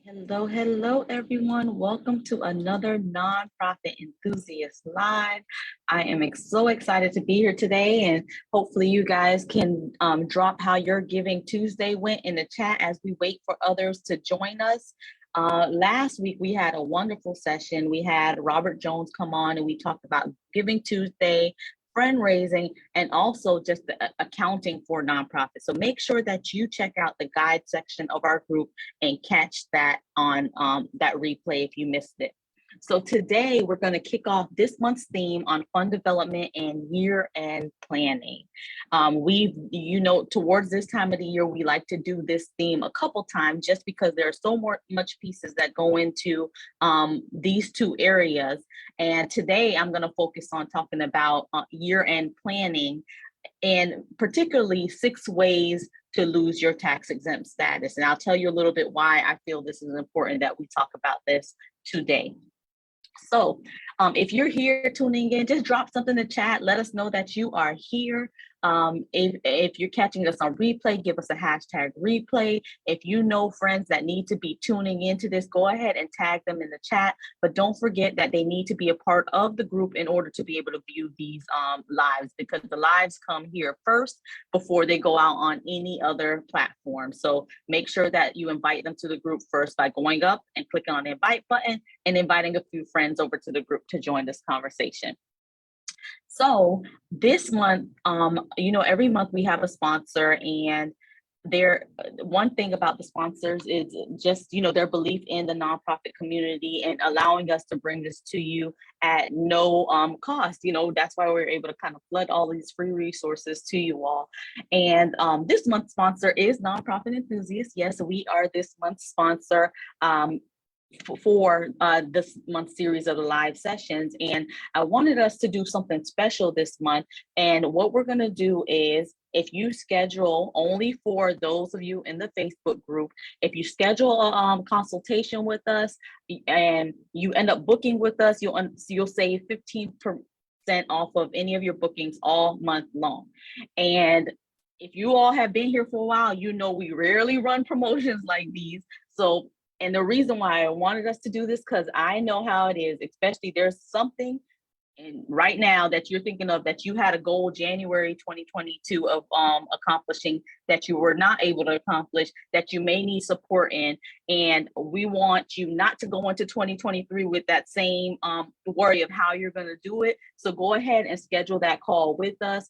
Hello, everyone. Welcome to another Nonprofit Enthusiast Live. I am so excited to be here today, and hopefully you guys can drop how your Giving Tuesday went in the chat as we wait for others to join us. Last week, we had a wonderful session. We had Robert Jones come on and we talked about Giving Tuesday, fundraising, and also just the accounting for nonprofits. So make sure that you check out the guide section of our group and catch that on that replay if you missed it. So today we're going to kick off this month's theme on fund development and year-end planning. Towards this time of the year, we like to do this theme a couple times just because there are so much pieces that go into these two areas. And today I'm going to focus on talking about year-end planning, and particularly 6 ways to lose your tax-exempt status. And I'll tell you a little bit why I feel this is important that we talk about this today. So if you're here tuning in, just drop something in the chat. Let us know that you are here. If you're catching us on replay, give us a hashtag replay. If you know friends that need to be tuning into this, go ahead and tag them in the chat. But don't forget that they need to be a part of the group in order to be able to view these lives, because the lives come here first before they go out on any other platform. So make sure that you invite them to the group first by going up and clicking on the invite button and inviting a few friends over to the group to join this conversation. So this month, every month we have a sponsor, and one thing about the sponsors is just, their belief in the nonprofit community and allowing us to bring this to you at no cost. That's why we're able to kind of flood all these free resources to you all. And this month's sponsor is Nonprofit Enthusiast. Yes, we are this month's sponsor for this month's series of the live sessions. And I wanted us to do something special this month. And what we're going to do is, if you schedule, only for those of you in the Facebook group, if you schedule a consultation with us and you end up booking with us, you'll save 15% off of any of your bookings all month long. And if you all have been here for a while, we rarely run promotions like these. And the reason why I wanted us to do this, because I know how it is, especially there's something right now that you're thinking of that you had a goal January 2022 of accomplishing that you were not able to accomplish, that you may need support in. And we want you not to go into 2023 with that same worry of how you're going to do it. So go ahead and schedule that call with us.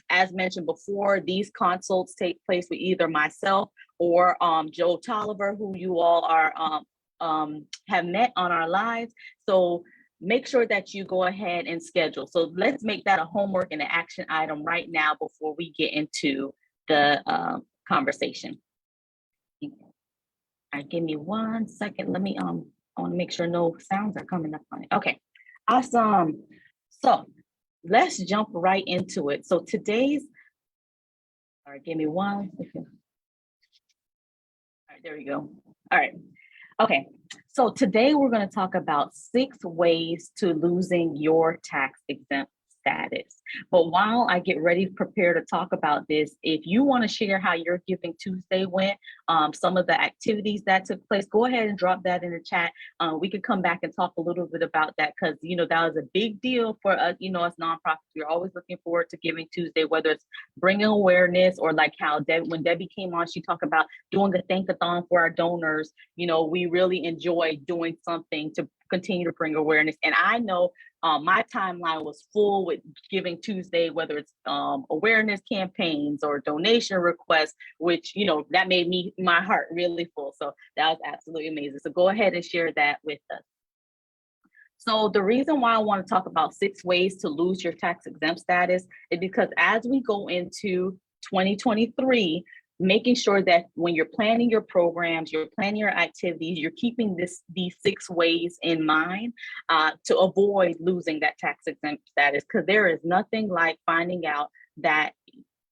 As mentioned before, these consults take place with either myself or Joe Tolliver, who you all have met on our lives. So make sure that you go ahead and schedule. So let's make that a homework and an action item right now before we get into the conversation. All right, give me 1 second. Let me, I want to make sure no sounds are coming up on it. Okay, awesome. So let's jump right into it. So all right, give me 1 second. All right, there we go. All right. Okay, so today we're going to talk about 6 ways to losing your tax-exempt status. But while I get ready to prepare to talk about this, if you want to share how your Giving Tuesday went, some of the activities that took place, go ahead and drop that in the chat. We could come back and talk a little bit about that, because that was a big deal for us. As nonprofits, we're always looking forward to Giving Tuesday, whether it's bringing awareness or like how when Debbie came on, she talked about doing a thank-a-thon for our donors. We really enjoy doing something to continue to bring awareness. And I know my timeline was full with Giving Tuesday, whether it's awareness campaigns or donation requests, which, that made my heart really full. So that was absolutely amazing. So go ahead and share that with us. So the reason why I want to talk about 6 ways to lose your tax-exempt status is because as we go into 2023, making sure that when you're planning your programs, you're planning your activities, you're keeping these 6 ways in mind to avoid losing that tax-exempt status, because there is nothing like finding out that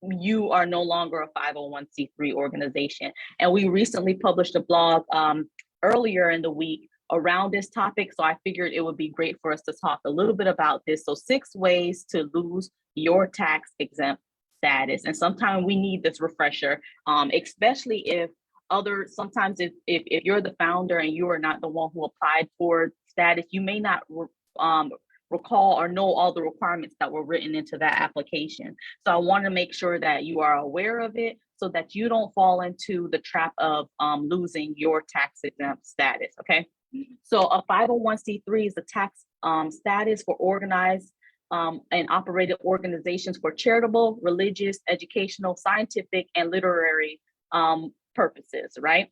you are no longer a 501c3 organization. And we recently published a blog earlier in the week around this topic, so I figured it would be great for us to talk a little bit about this. So 6 ways to lose your tax-exempt status. And sometimes we need this refresher, especially if sometimes if you're the founder and you are not the one who applied for status, you may not recall or know all the requirements that were written into that application. So I want to make sure that you are aware of it so that you don't fall into the trap of losing your tax-exempt status, okay? So a 501c3 is a tax status for organized and operated organizations for charitable, religious, educational, scientific, and literary purposes, right?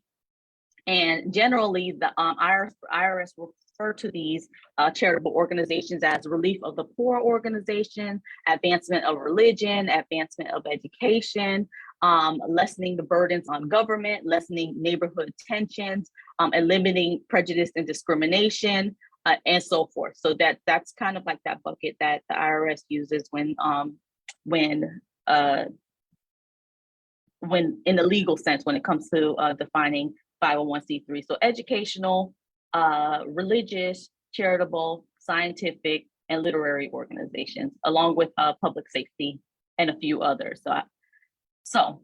And generally, the IRS refer to these charitable organizations as relief of the poor organization, advancement of religion, advancement of education, lessening the burdens on government, lessening neighborhood tensions, eliminating prejudice and discrimination, and so forth. So that's kind of like that bucket that the IRS uses when in the legal sense when it comes to defining 501c3. So educational, religious, charitable, scientific, and literary organizations, along with public safety and a few others. So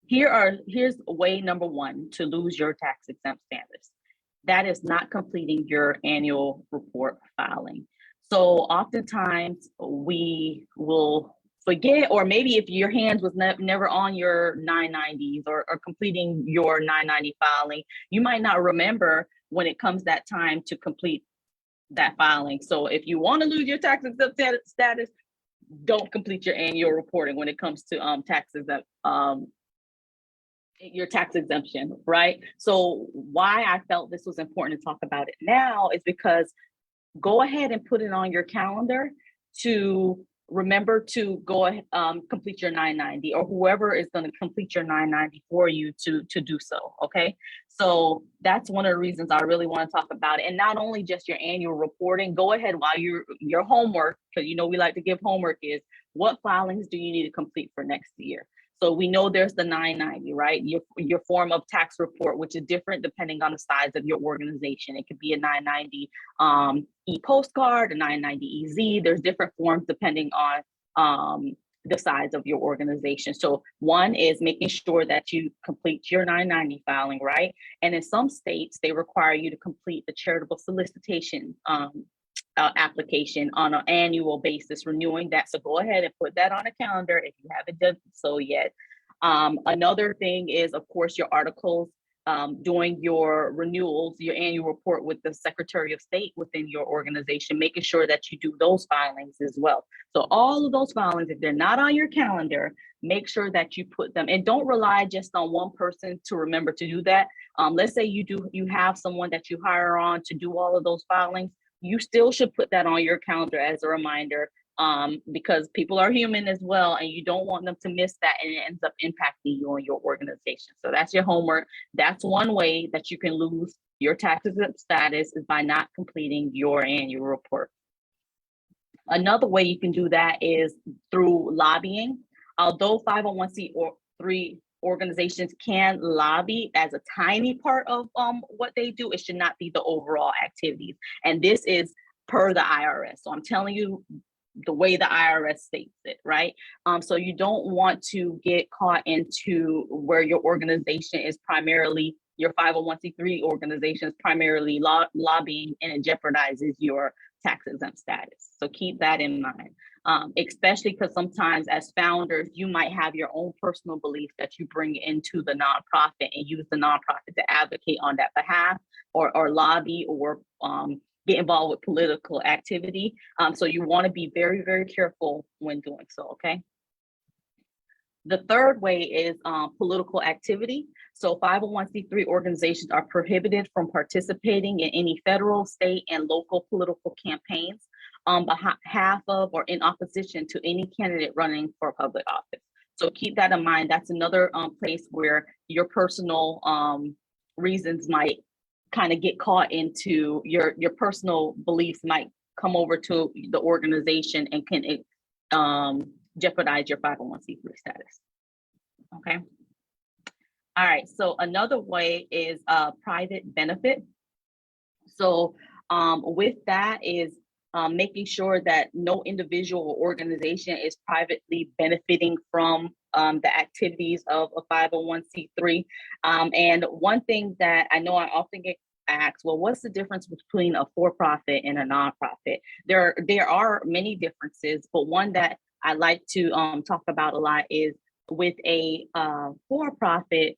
here's way number one to lose your tax exempt status. That is not completing your annual report filing. So oftentimes we will forget, or maybe if your hands was never on your 990s or completing your 990 filing, you might not remember when it comes that time to complete that filing. So if you want to lose your tax exempt status, don't complete your annual reporting when it comes to your tax exemption, right? So why I felt this was important to talk about it now is because go ahead and put it on your calendar to remember to go ahead, complete your 990, or whoever is going to complete your 990 for you to do so, okay? So that's one of the reasons I really want to talk about it. And not only just your annual reporting, go ahead while your homework, because you know we like to give homework, is what filings do you need to complete for next year? So we know there's the 990, right? Your form of tax report, which is different depending on the size of your organization. It could be a 990 e-postcard, a 990 EZ. There's different forms depending on the size of your organization. So one is making sure that you complete your 990 filing, right? And in some states, they require you to complete the charitable solicitation application on an annual basis, renewing that. So go ahead and put that on a calendar if you haven't done so yet. Another thing is, of course, your articles, doing your renewals, your annual report with the Secretary of State within your organization, making sure that you do those filings as well. So all of those filings, if they're not on your calendar, make sure that you put them, and don't rely just on one person to remember to do that. Let's say you have someone that you hire on to do all of those filings. You still should put that on your calendar as a reminder, because people are human as well, and you don't want them to miss that, and it ends up impacting you and your organization. So that's your homework. That's one way that you can lose your tax exempt status, is by not completing your annual report. Another way you can do that is through lobbying. Although 501c3 organizations can lobby as a tiny part of what they do, it should not be the overall activities. And this is per the IRS. So I'm telling you the way the IRS states it, right? So you don't want to get caught into where your organization is primarily, your 501c3 organization is primarily lobbying, and it jeopardizes your tax exempt status. So keep that in mind. Especially because sometimes as founders, you might have your own personal beliefs that you bring into the nonprofit and use the nonprofit to advocate on that behalf, or lobby, or get involved with political activity. So you want to be very, very careful when doing so, okay? The third way is political activity. So 501c3 organizations are prohibited from participating in any federal, state, and local political campaigns on behalf of or in opposition to any candidate running for public office. So keep that in mind. That's another place where your personal reasons might kind of get caught into, your personal beliefs might come over to the organization and can jeopardize your 501c3 status. Okay. All right. So another way is private benefit. So with that is making sure that no individual or organization is privately benefiting from the activities of a 501c3. And one thing that I know I often get asked, well, what's the difference between a for-profit and a nonprofit? There are many differences, but one that I like to talk about a lot is with a for-profit.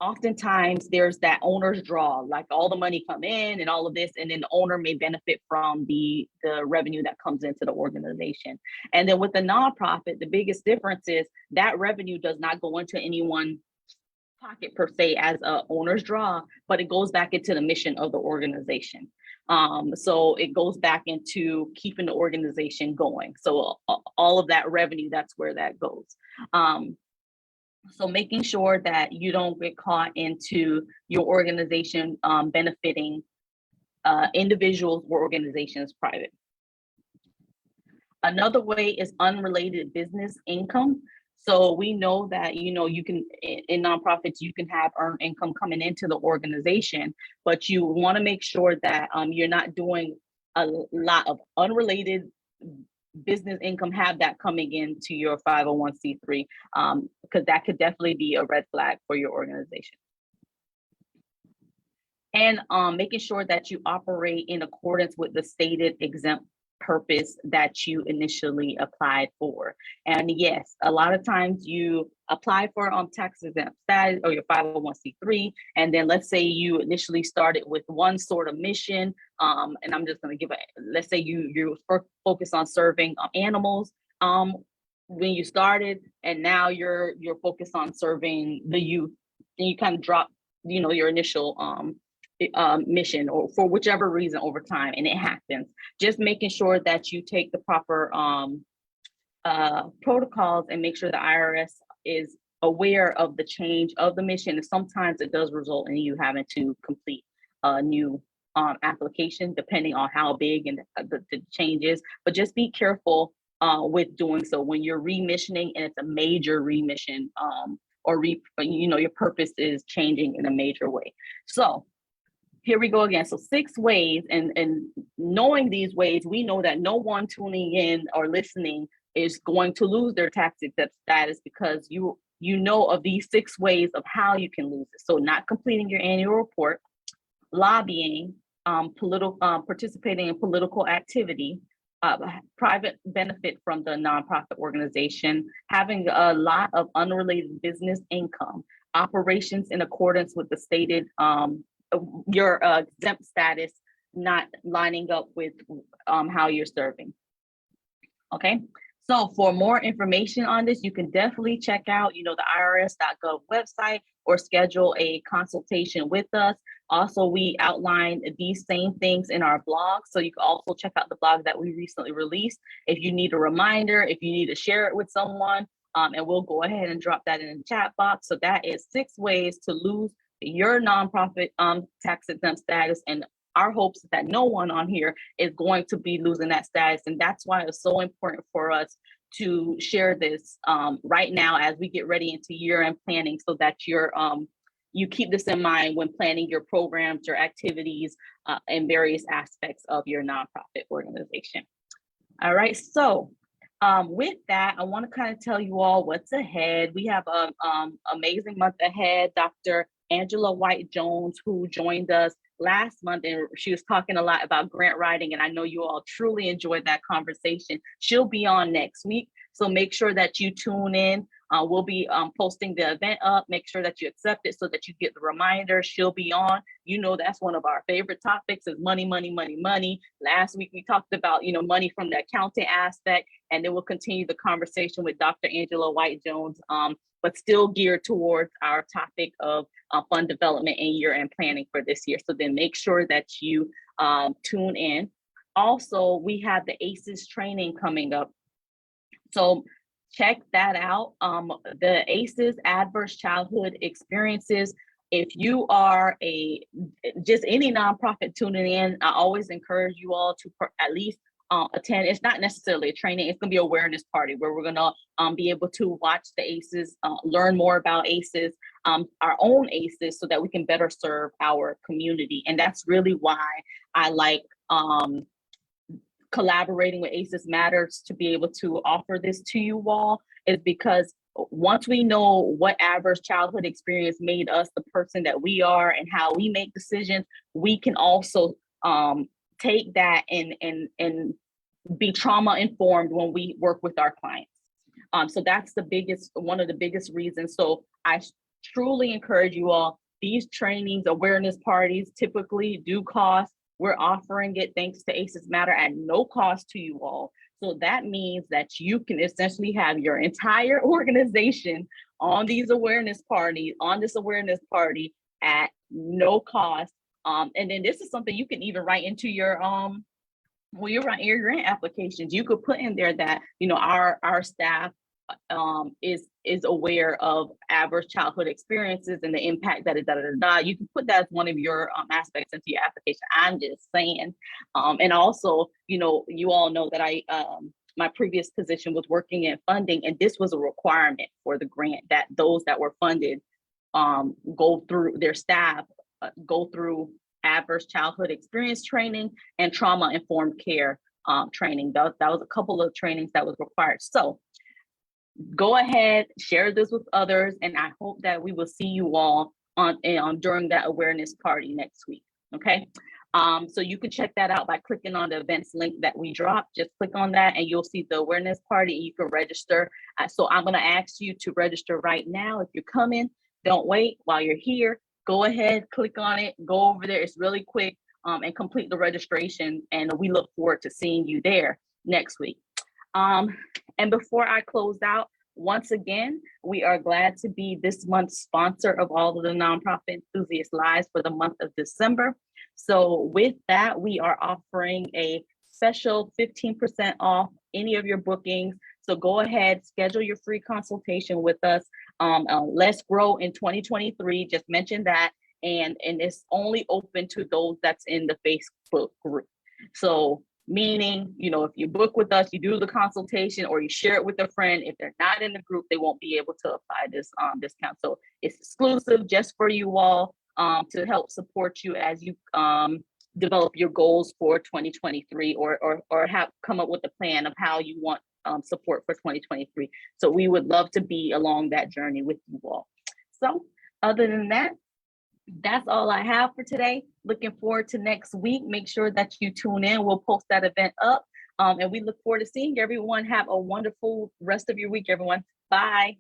Oftentimes there's that owner's draw, like all the money come in and all of this, and then the owner may benefit from the revenue that comes into the organization. And then with the nonprofit, the biggest difference is that revenue does not go into anyone's pocket per se as a owner's draw, but it goes back into the mission of the organization. So it goes back into keeping the organization going. So all of that revenue, that's where that goes. So making sure that you don't get caught into your organization benefiting individuals or organizations private. Another way is unrelated business income. So we know that, you can, in nonprofits, you can have earned income coming into the organization, but you want to make sure that you're not doing a lot of unrelated business income, have that coming into your 501c3, because that could definitely be a red flag for your organization. And making sure that you operate in accordance with the stated exempt purpose that you initially applied for. And yes, a lot of times you apply for tax-exempt status or your 501c3, and then let's say you initially started with one sort of mission, and I'm just going to give let's say you focus on serving animals when you started, and now you're focused on serving the youth, and you kind of drop your initial mission, or for whichever reason over time, and it happens. Just making sure that you take the proper protocols and make sure the IRS is aware of the change of the mission. And sometimes it does result in you having to complete a new application, depending on how big and the change is. But just be careful with doing so when you're remissioning and it's a major remission, or your purpose is changing in a major way. So here we go again. So 6 ways, and knowing these ways, we know that no one tuning in or listening is going to lose their tax-exempt status, because you know of these 6 ways of how you can lose it. So not completing your annual report, lobbying, participating in political activity, private benefit from the nonprofit organization, having a lot of unrelated business income, operations in accordance with the stated your exempt status not lining up with how you're serving. Okay, so for more information on this, you can definitely check out the irs.gov website or schedule a consultation with us. Also, we outline these same things in our blog, so you can also check out the blog that we recently released if you need a reminder, if you need to share it with someone, and we'll go ahead and drop that in the chat box. So that is 6 ways to lose your nonprofit tax-exempt status, and our hopes is that no one on here is going to be losing that status. And that's why it's so important for us to share this right now as we get ready into year-end planning, so that you keep this in mind when planning your programs, your activities, and various aspects of your nonprofit organization. All right, so with that, I want to kind of tell you all what's ahead. We have an amazing month ahead. Dr. Angela White-Jones, who joined us last month, and she was talking a lot about grant writing, and I know you all truly enjoyed that conversation. She'll be on next week, so make sure that you tune in. We'll be posting the event up. Make sure that you accept it so that you get the reminder. She'll be on. That's one of our favorite topics is money, money, money, money. Last week we talked about money from the accounting aspect, and then we'll continue the conversation with Dr. Angela White-Jones, but still geared towards our topic of fund development and year-end planning for this year. So then make sure that you tune in. Also, we have the ACEs training coming up. So check that out. The ACEs, Adverse Childhood Experiences. If you are just any nonprofit tuning in, I always encourage you all to at least attend. It's not necessarily a training, it's going to be an awareness party where we're going to be able to watch the ACEs, learn more about ACEs, our own ACEs, so that we can better serve our community. And that's really why I like collaborating with ACEs Matters to be able to offer this to you all, is because once we know what adverse childhood experience made us the person that we are and how we make decisions, we can also take that and be trauma informed when we work with our clients. So that's one of the biggest reasons. So I truly encourage you all. These trainings, awareness parties typically do cost. We're offering it thanks to ACEs Matter at no cost to you all. So that means that you can essentially have your entire organization on this awareness party at no cost. And then this is something you can even write into your when you're writing your grant applications. You could put in there that, you know, our staff is aware of adverse childhood experiences and the impact that you can put that as one of your aspects into your application. I'm just saying. And also, you know, you all know that my previous position was working in funding, and this was a requirement for the grant that those that were funded go through their staff, go through adverse childhood experience training and trauma informed care training. That was a couple of trainings that was required. So go ahead, share this with others, and I hope that we will see you all on during that awareness party next week. Okay. So you can check that out by clicking on the events link that we dropped. Just click on that and you'll see the awareness party, and you can register. So I'm going to ask you to register right now. If you're coming, don't wait while you're here. Go ahead, click on it, go over there. It's really quick, and complete the registration. And we look forward to seeing you there next week. And before I close out, once again, we are glad to be this month's sponsor of all of the Nonprofit Enthusiast Lives for the month of December. So with that, we are offering a special 15% off any of your bookings. So go ahead, schedule your free consultation with us. Let's Grow in 2023, just mention that. And it's only open to those that's in the Facebook group. So meaning, you know, if you book with us, you do the consultation or you share it with a friend. If they're not in the group, they won't be able to apply this discount. So it's exclusive just for you all to help support you as you develop your goals for 2023 or have come up with a plan of how you want support for 2023. So we would love to be along that journey with you all. So other than that, that's all I have for today. Looking forward to next week. Make sure that you tune in. We'll post that event up. And we look forward to seeing everyone. Have a wonderful rest of your week, everyone. Bye.